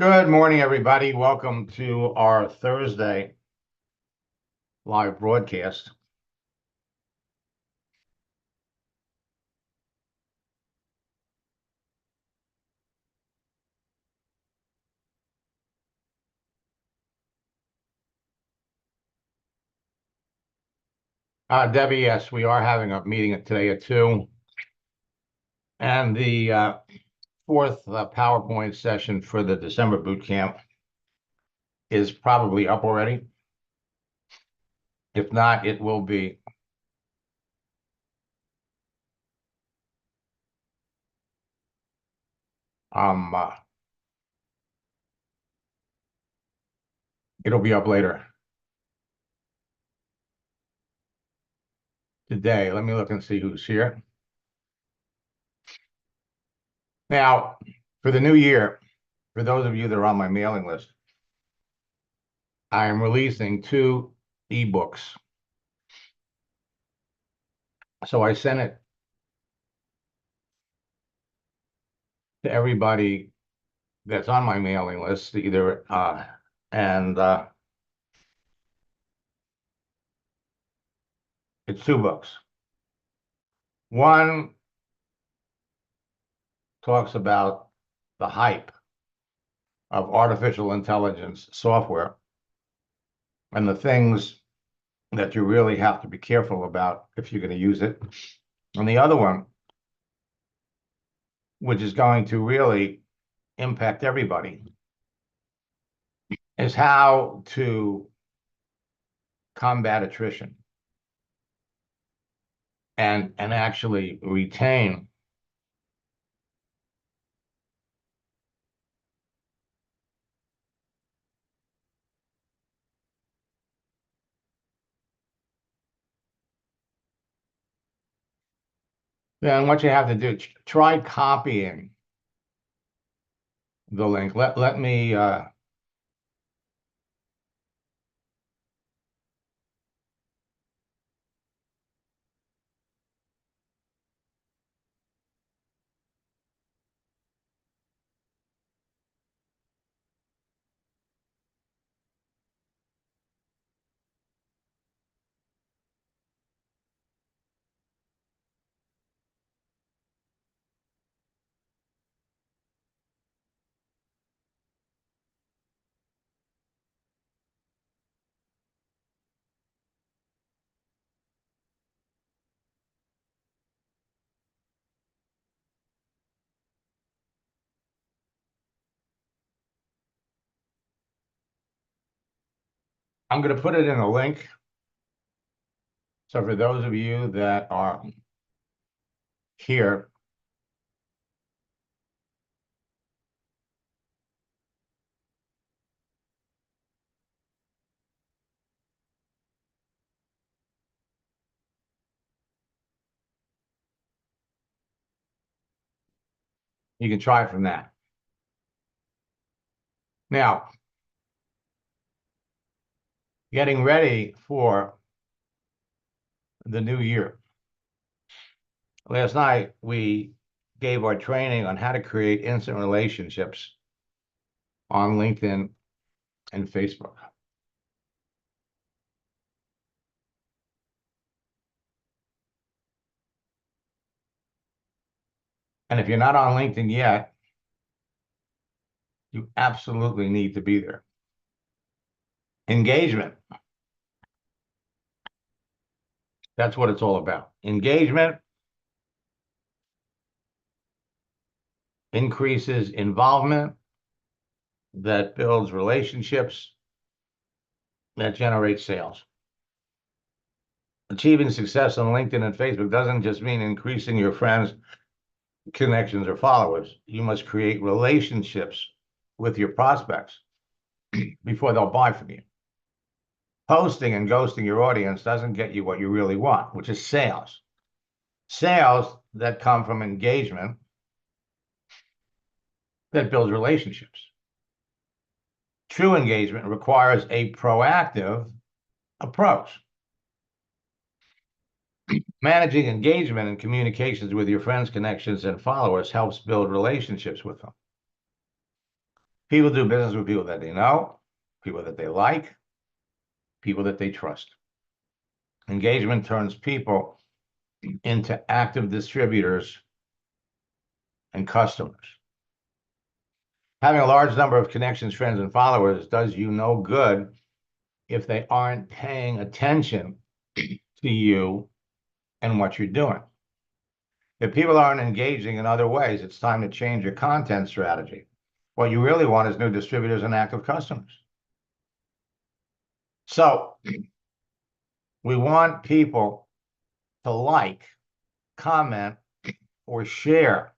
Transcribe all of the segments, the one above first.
Good morning, everybody. Welcome to our Thursday live broadcast. Debbie, yes, we are having a meeting today at 2. And the fourth PowerPoint session for the December boot camp is probably up already. If not, it will be. It'll be up later today. Let me look and see who's here. Now, for the new year, for those of you that are on my mailing list, I am releasing 2 ebooks. So I sent it to everybody that's on my mailing list, either it's 2 books. One talks about the hype of artificial intelligence software and the things that you really have to be careful about if you're going to use it. And the other one, which is going to really impact everybody, is how to combat attrition and actually retain then what you have to do, try copying the link. Let me I'm going to put it in a link. So for those of you that are here, you can try from that. Now, getting ready for the new year. Last night, we gave our training on how to create instant relationships on LinkedIn and Facebook. And if you're not on LinkedIn yet, you absolutely need to be there. Engagement. That's what it's all about. Engagement increases involvement, that builds relationships, that generates sales. Achieving success on LinkedIn and Facebook doesn't just mean increasing your friends, connections, or followers. You must create relationships with your prospects before they'll buy from you. Posting and ghosting your audience doesn't get you what you really want, which is sales. Sales that come from engagement that builds relationships. True engagement requires a proactive approach. Managing engagement and communications with your friends, connections, and followers helps build relationships with them. People do business with people that they know, people that they like, people that they trust. Engagement turns people into active distributors and customers. Having a large number of connections, friends, and followers does you no good if they aren't paying attention to you and what you're doing. If people aren't engaging in other ways, it's time to change your content strategy. What you really want is new distributors and active customers. So we want people to like, comment, or share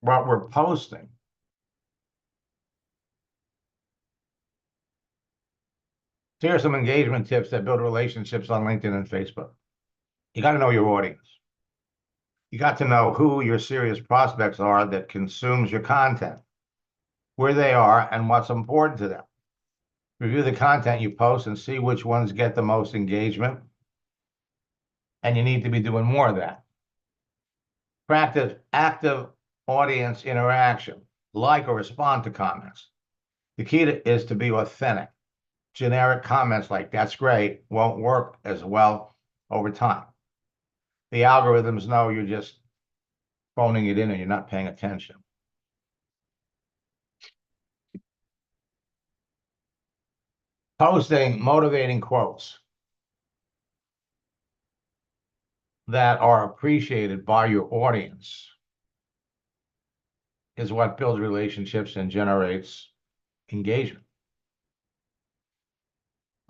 what we're posting. So here are some engagement tips that build relationships on LinkedIn and Facebook. You got to know your audience. You got to know who your serious prospects are that consumes your content, where they are, and what's important to them. Review the content you post and see which ones get the most engagement. And you need to be doing more of that. Practice active audience interaction. Like or respond to comments. The key is to be authentic. Generic comments like, that's great, won't work as well over time. The algorithms know you're just phoning it in and you're not paying attention. Posting motivating quotes that are appreciated by your audience is what builds relationships and generates engagement.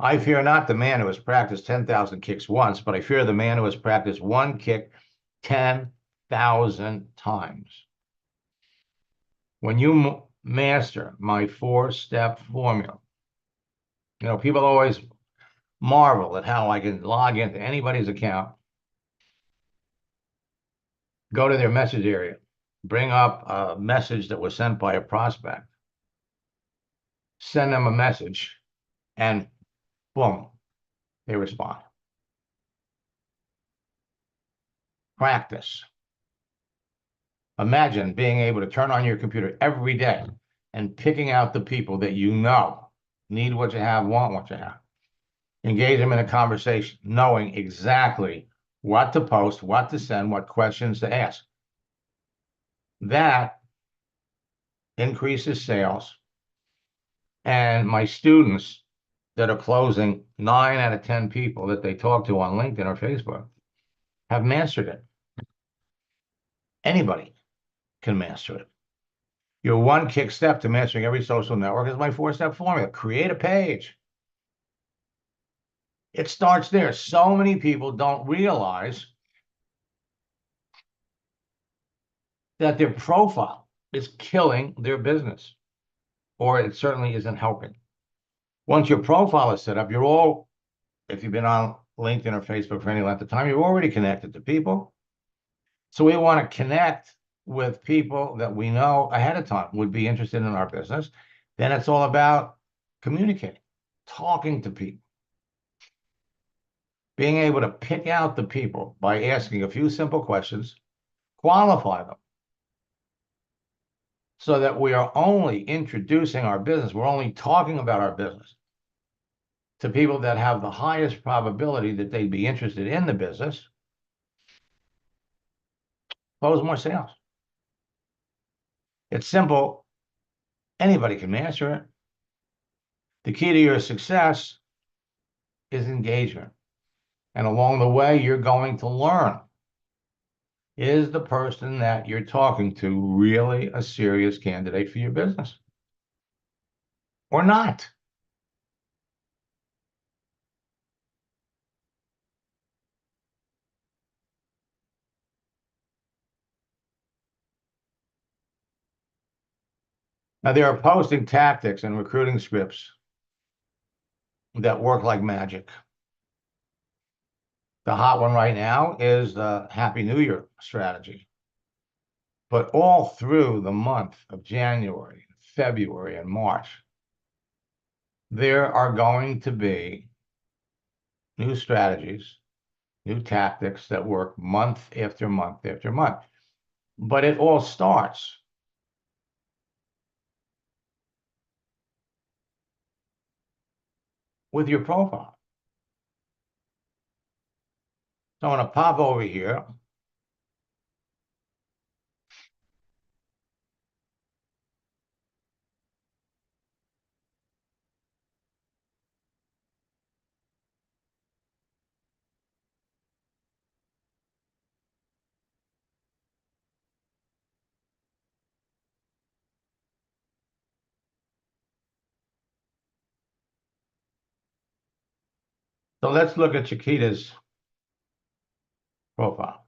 I fear not the man who has practiced 10,000 kicks once, but I fear the man who has practiced one kick 10,000 times. When you master my 4-step formula, people always marvel at how I can log into anybody's account, go to their message area, bring up a message that was sent by a prospect, send them a message, and boom, they respond. Practice. Imagine being able to turn on your computer every day and picking out the people that you know need what you have, want what you have. Engage them in a conversation, knowing exactly what to post, what to send, what questions to ask. That increases sales. And my students that are closing 9 out of 10 people that they talk to on LinkedIn or Facebook have mastered it. Anybody can master it. Your one kick step to mastering every social network is my 4-step formula. Create a page. It starts there. So many people don't realize that their profile is killing their business, or it certainly isn't helping. Once your profile is set up, if you've been on LinkedIn or Facebook for any length of time, you're already connected to people. So we want to connect with people that we know ahead of time would be interested in our business. Then it's all about communicating, talking to people, being able to pick out the people by asking a few simple questions, qualify them, so that we are only introducing our business, we're only talking about our business to people that have the highest probability that they'd be interested in the business. Close more sales. It's simple. Anybody can master it. The key to your success is engagement. And along the way, you're going to learn, is the person that you're talking to really a serious candidate for your business or not? Now, there are posting tactics and recruiting scripts that work like magic. The hot one right now is the Happy New Year strategy. But all through the month of January, February, and March, there are going to be new strategies, new tactics that work month after month after month. But it all starts with your profile. So I'm going to pop over here. So let's look at Chiquita's profile.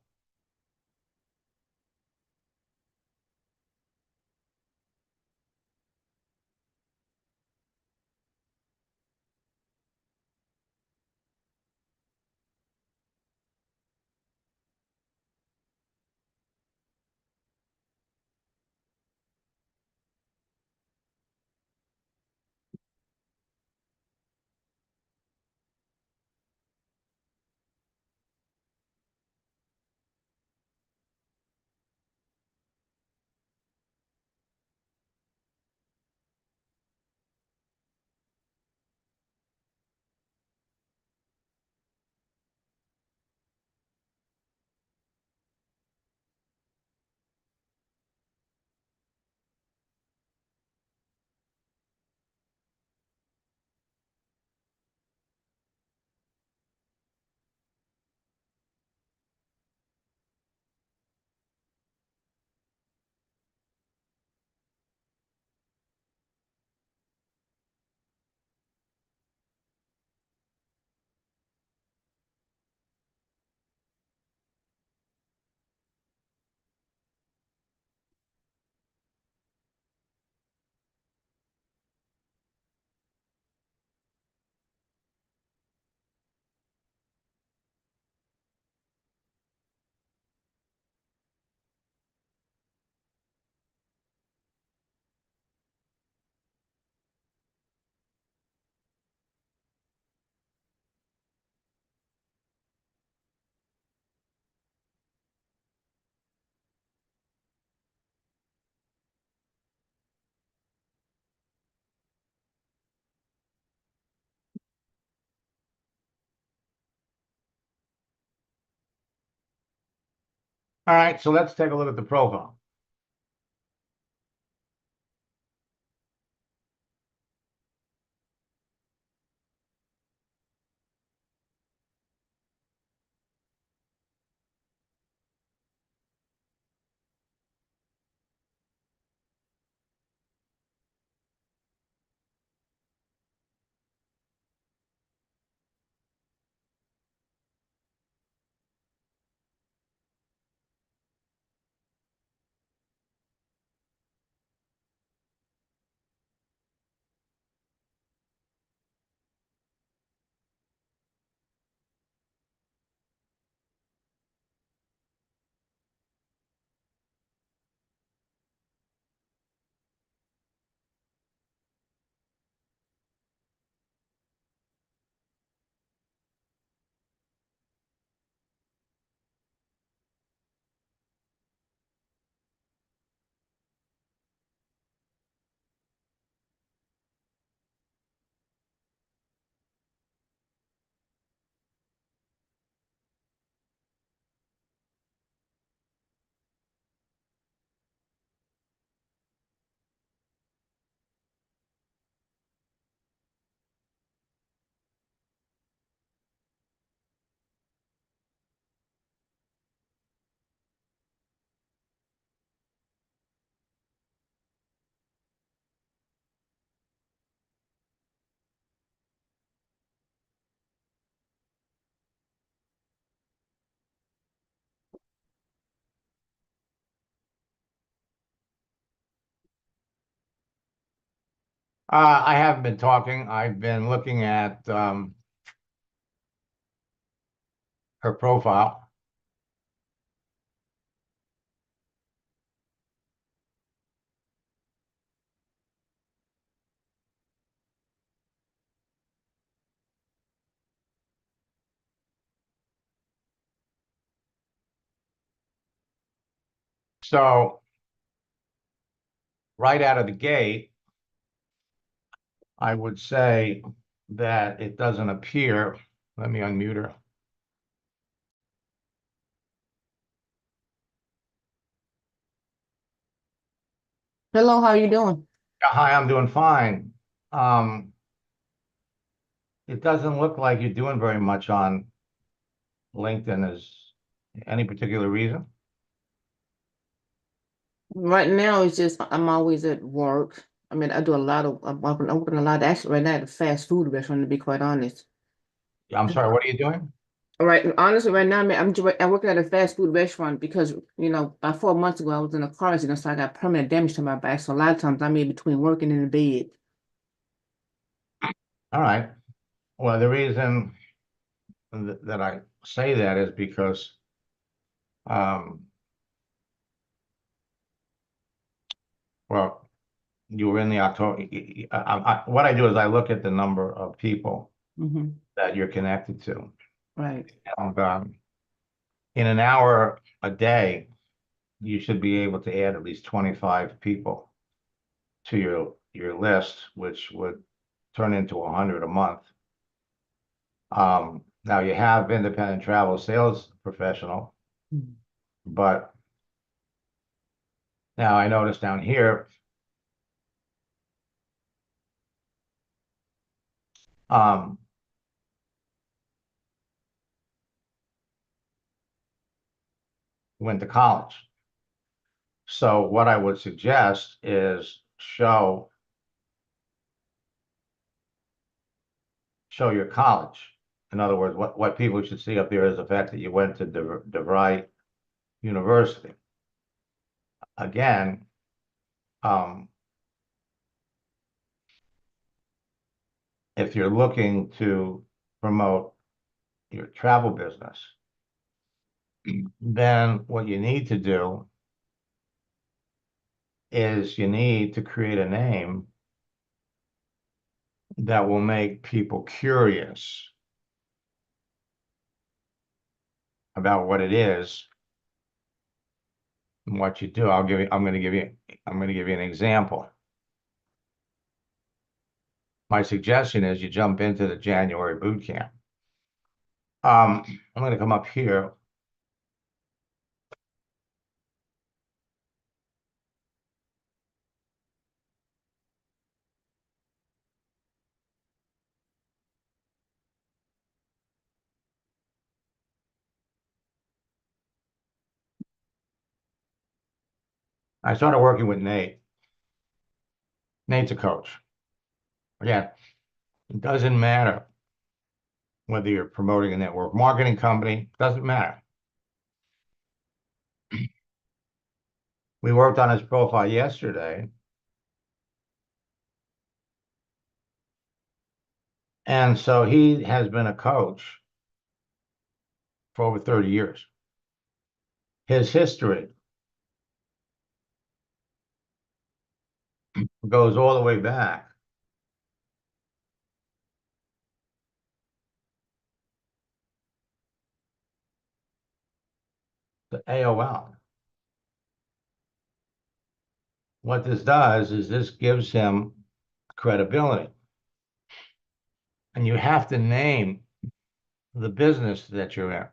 All right, so let's take a look at the profile. I haven't been talking. I've been looking at her profile. So right out of the gate, I would say that it doesn't appear. Let me unmute her. Hello, how are you doing? Hi, I'm doing fine. Um, it doesn't look like you're doing very much on LinkedIn. Is any particular reason? Right now, it's just I'm always at work. I mean, I do a lot of I'm working a lot actually right now at a fast food restaurant to be quite honest. I'm sorry, what are you doing? All right, honestly, right now, I'm working at a fast food restaurant because about 4 months ago I was in a car accident, so I got permanent damage to my back. So a lot of times I'm in between working and in bed. All right. Well, the reason that I say that is because um, well, you were in the October. What I do is I look at the number of people Hmm. that you're connected to. Right. And in an hour a day, you should be able to add at least 25 people to your list, which would turn into 100 a month. Now you have independent travel sales professional, Mhm. but now I notice down here, um, went to college. So what I would suggest is show your college. In other words, what people should see up there is the fact that you went to DeVry University. Again, um, if you're looking to promote your travel business, then what you need to do is you need to create a name that will make people curious about what it is and what you do. I'm going to give you an example. My suggestion is you jump into the January boot camp. I'm going to come up here. I started working with Nate. Nate's a coach. Again, it doesn't matter whether you're promoting a network marketing company, doesn't matter. We worked on his profile yesterday, and so he has been a coach for over 30 years. His history goes all the way back to AOL. What this does is this gives him credibility. And you have to name the business that you're in.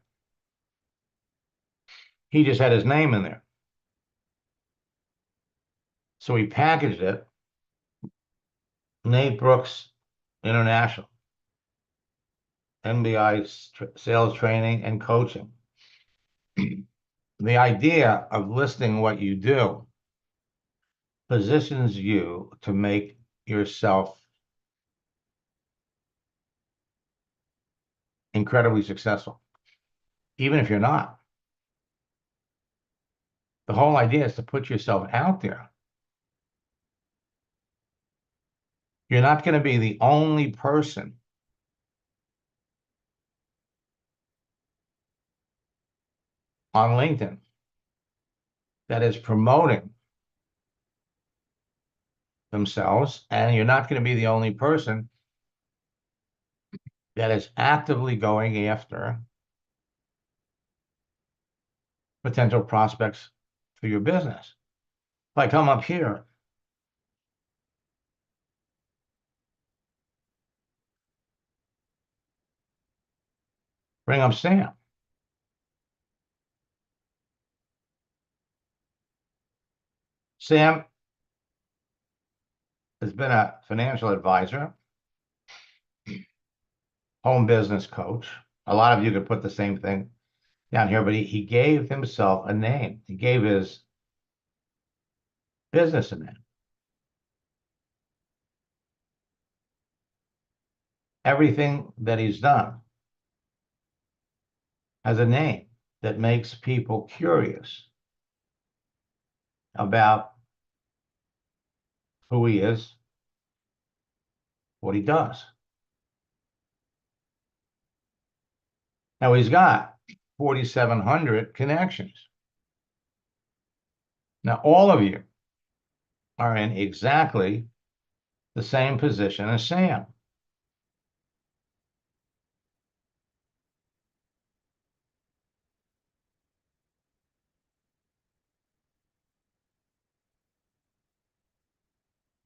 He just had his name in there. So he packaged it, Nate Brooks International, MBI sales training and coaching. The idea of listing what you do positions you to make yourself incredibly successful, even if you're not. The whole idea is to put yourself out there. You're not going to be the only person on LinkedIn that is promoting themselves, and you're not going to be the only person that is actively going after potential prospects for your business. If I come up here, Bring up Sam. Sam has been a financial advisor, home business coach. A lot of you could put the same thing down here, but he gave himself a name. He gave his business a name. Everything that he's done has a name that makes people curious about who he is, what he does. Now he's got 4,700 connections. Now all of you are in exactly the same position as Sam.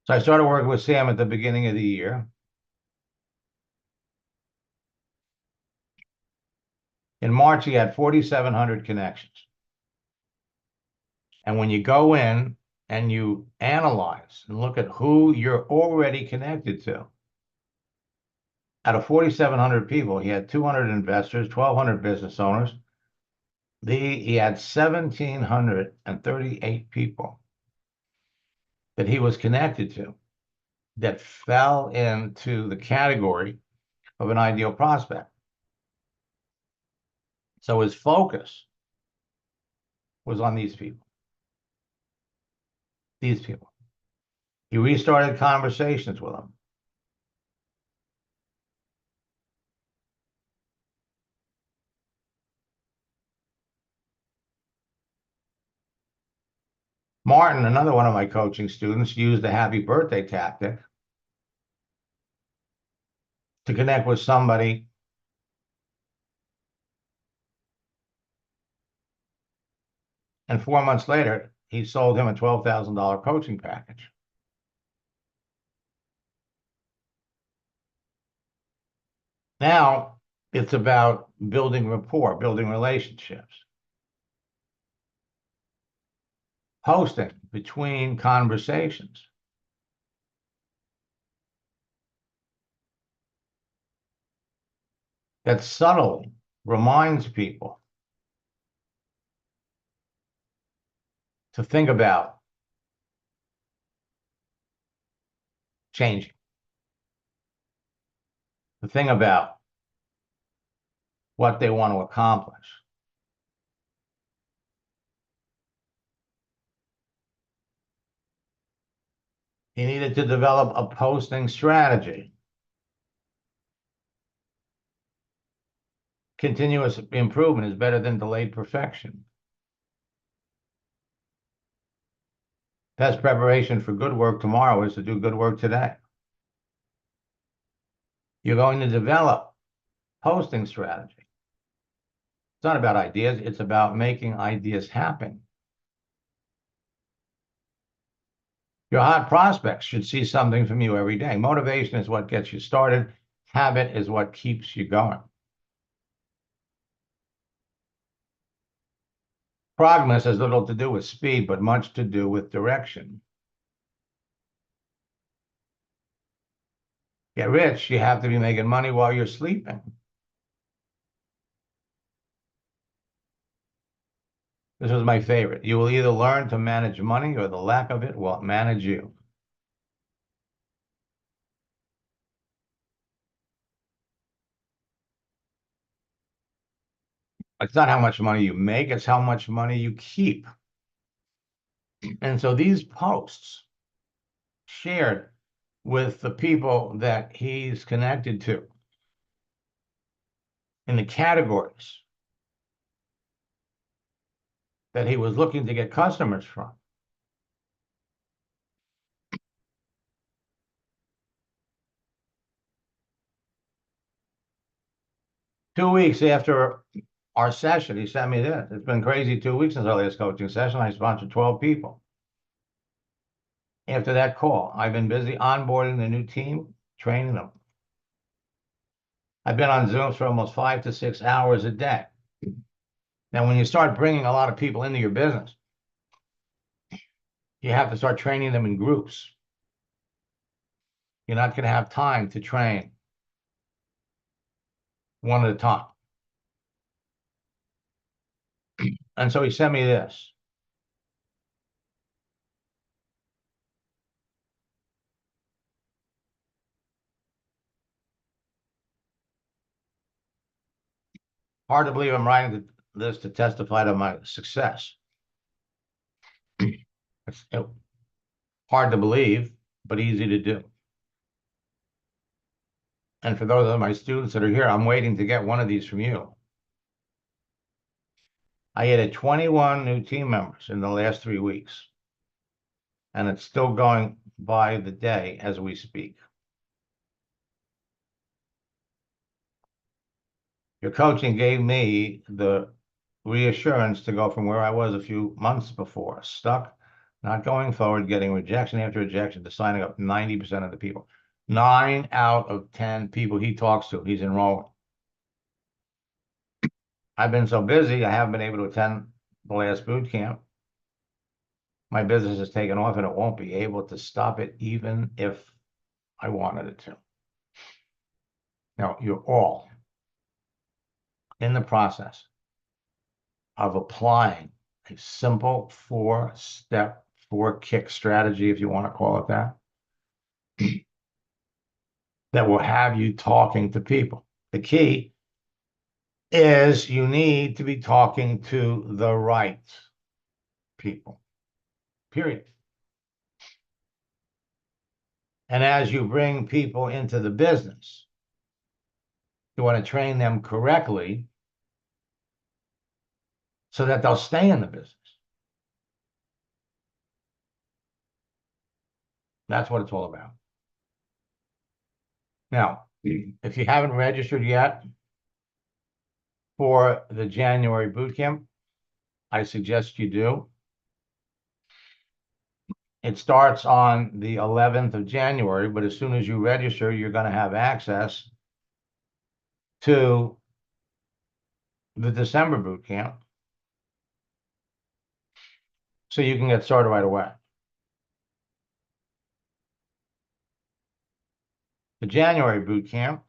So I started working with Sam at the beginning of the year. In March, he had 4,700 connections. And when you go in and you analyze and look at who you're already connected to, out of 4,700 people, he had 200 investors, 1,200 business owners. He had 1,738 people that he was connected to that fell into the category of an ideal prospect. So his focus was on these people. These people. He restarted conversations with them. Martin, another one of my coaching students, used the happy birthday tactic to connect with somebody and 4 months later, he sold him a $12,000 coaching package. Now it's about building rapport, building relationships, posting between conversations. That subtly reminds people to think about changing, to think about what they want to accomplish. He needed to develop a posting strategy. Continuous improvement is better than delayed perfection. Best preparation for good work tomorrow is to do good work today. You're going to develop posting strategy. It's not about ideas, it's about making ideas happen. Your hot prospects should see something from you every day. Motivation is what gets you started. Habit is what keeps you going. Progress has little to do with speed, but much to do with direction. Get rich, you have to be making money while you're sleeping. This was my favorite. You will either learn to manage money or the lack of it will manage you. It's not how much money you make, it's how much money you keep. And so these posts shared with the people that he's connected to in the categories that he was looking to get customers from. Two weeks after our session, he sent me this. It's been crazy 2 weeks since our last coaching session. I sponsored 12 people. After that call, I've been busy onboarding the new team, training them. I've been on Zooms for almost 5 to 6 hours a day. Now, when you start bringing a lot of people into your business, you have to start training them in groups. You're not going to have time to train one at a time. And so he sent me this. Hard to believe I'm writing this to testify to my success. It's hard to believe, but easy to do. And for those of my students that are here, I'm waiting to get one of these from you. I added 21 new team members in the last 3 weeks, and it's still going by the day as we speak. Your coaching gave me the reassurance to go from where I was a few months before, stuck, not going forward, getting rejection after rejection, to signing up 90% of the people. 9 out of 10 people he talks to, he's enrolling. I've been so busy, I haven't been able to attend the last boot camp. My business has taken off, and it won't be able to stop it even if I wanted it to. Now, you're all in the process of applying a simple 4-step, 4-kick strategy, if you want to call it that, that will have you talking to people. The key is you need to be talking to the right people, period. And as you bring people into the business, you want to train them correctly so that they'll stay in the business. That's what it's all about. Now, if you haven't registered yet for the January boot camp, I suggest you do. It starts on the 11th of January, but as soon as you register, you're going to have access to the December boot camp, so you can get started right away. The January boot camp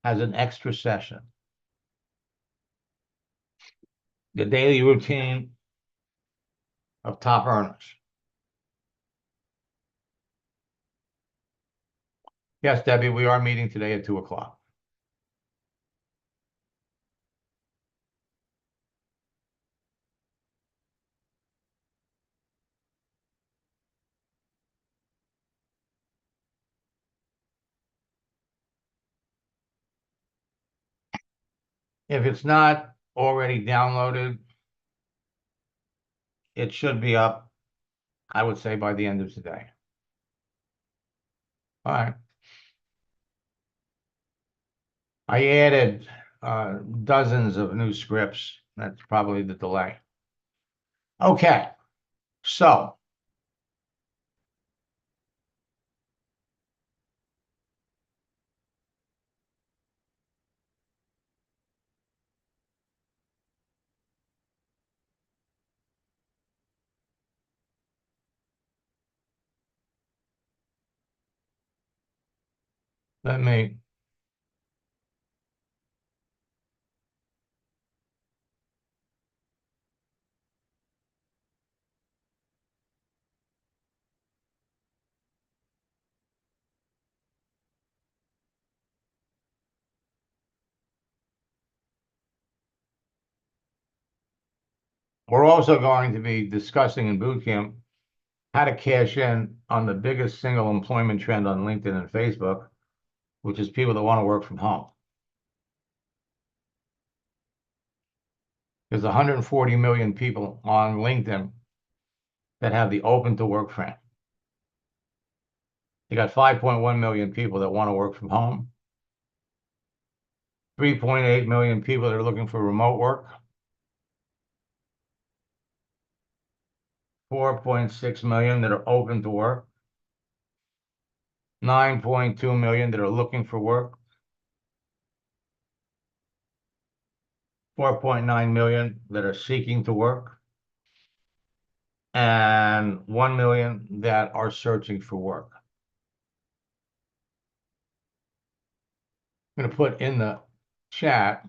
has an extra session. The daily routine of top earners. Yes, Debbie, we are meeting today at 2 o'clock. If it's not already downloaded, it should be up, I would say, by the end of today. All right. I added dozens of new scripts. That's probably the delay. Okay, so let me we're also going to be discussing in boot camp how to cash in on the biggest single employment trend on LinkedIn and Facebook, which is people that want to work from home. There's 140 million people on LinkedIn that have the open to work frame. You got 5.1 million people that want to work from home, 3.8 million people that are looking for remote work, 4.6 million that are open to work, 9.2 million that are looking for work, 4.9 million that are seeking to work, and 1 million that are searching for work. I'm going to put in the chat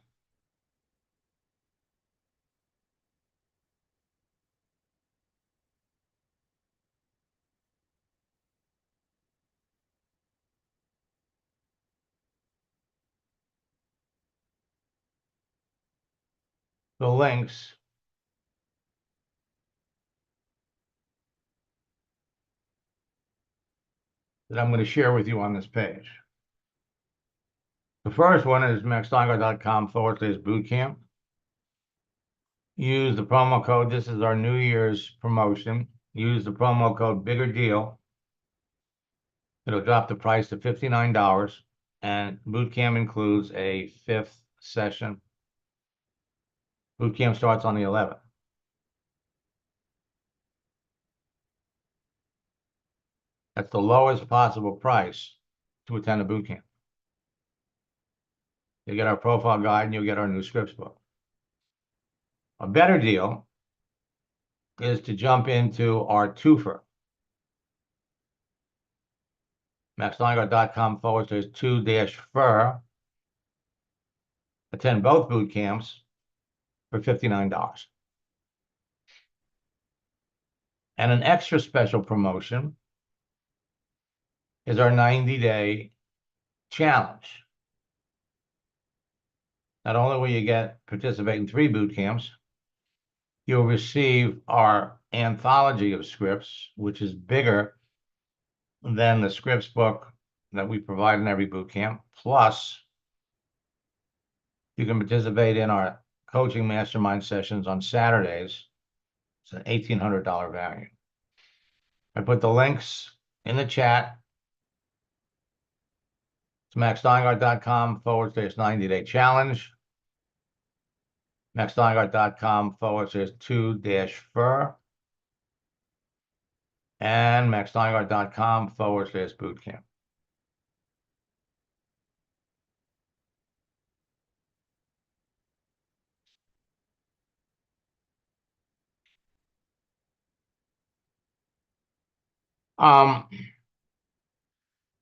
the links that I'm going to share with you on this page. The first one is maxsteiger.com/bootcamp. Use the promo code. This is our New Year's promotion. Use the promo code Bigger Deal. It'll drop the price to $59, and bootcamp includes a 5th session. Bootcamp starts on the 11th. That's the lowest possible price to attend a bootcamp. You get our profile guide and you'll get our new scripts book. A better deal is to jump into our twofer. maxsteiger.com/2-FUR. Attend both boot camps for $59. And an extra special promotion is our 90-day challenge. Not only will you participate in 3 boot camps, you'll receive our anthology of scripts, which is bigger than the scripts book that we provide in every boot camp. Plus, you can participate in our coaching mastermind sessions on Saturdays. It's an $1,800 value. I put the links in the chat. It's maxsteiger.com/90-day challenge. maxsteiger.com/2-FUR. And maxsteiger.com/bootcamp.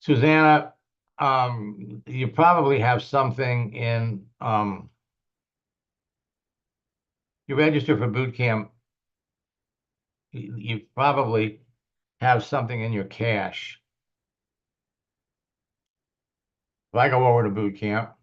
Susanna, you probably have something in, you register for boot camp. You probably have something in your cache. If I go over to boot camp,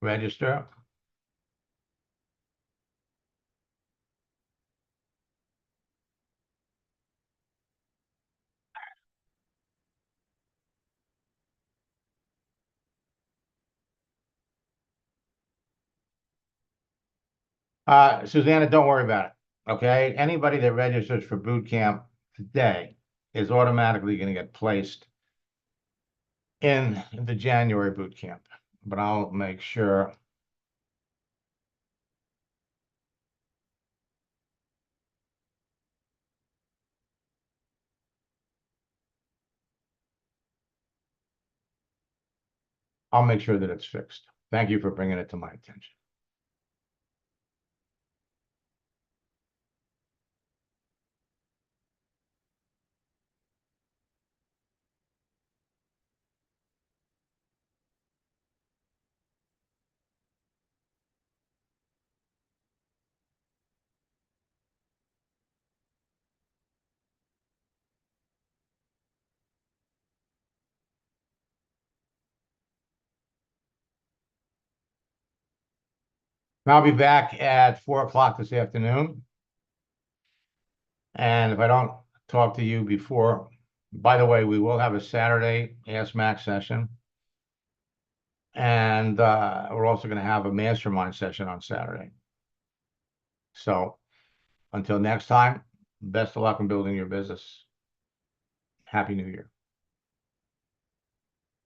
register. Susanna, don't worry about it. Okay. Anybody that registers for boot camp today is automatically going to get placed in the January boot camp. But I'll make sure. I'll make sure that it's fixed. Thank you for bringing it to my attention. I'll be back at 4 o'clock this afternoon. And if I don't talk to you before, by the way, we will have a Saturday Ask Max session. And we're also going to have a mastermind session on Saturday. So until next time, best of luck in building your business. Happy New Year.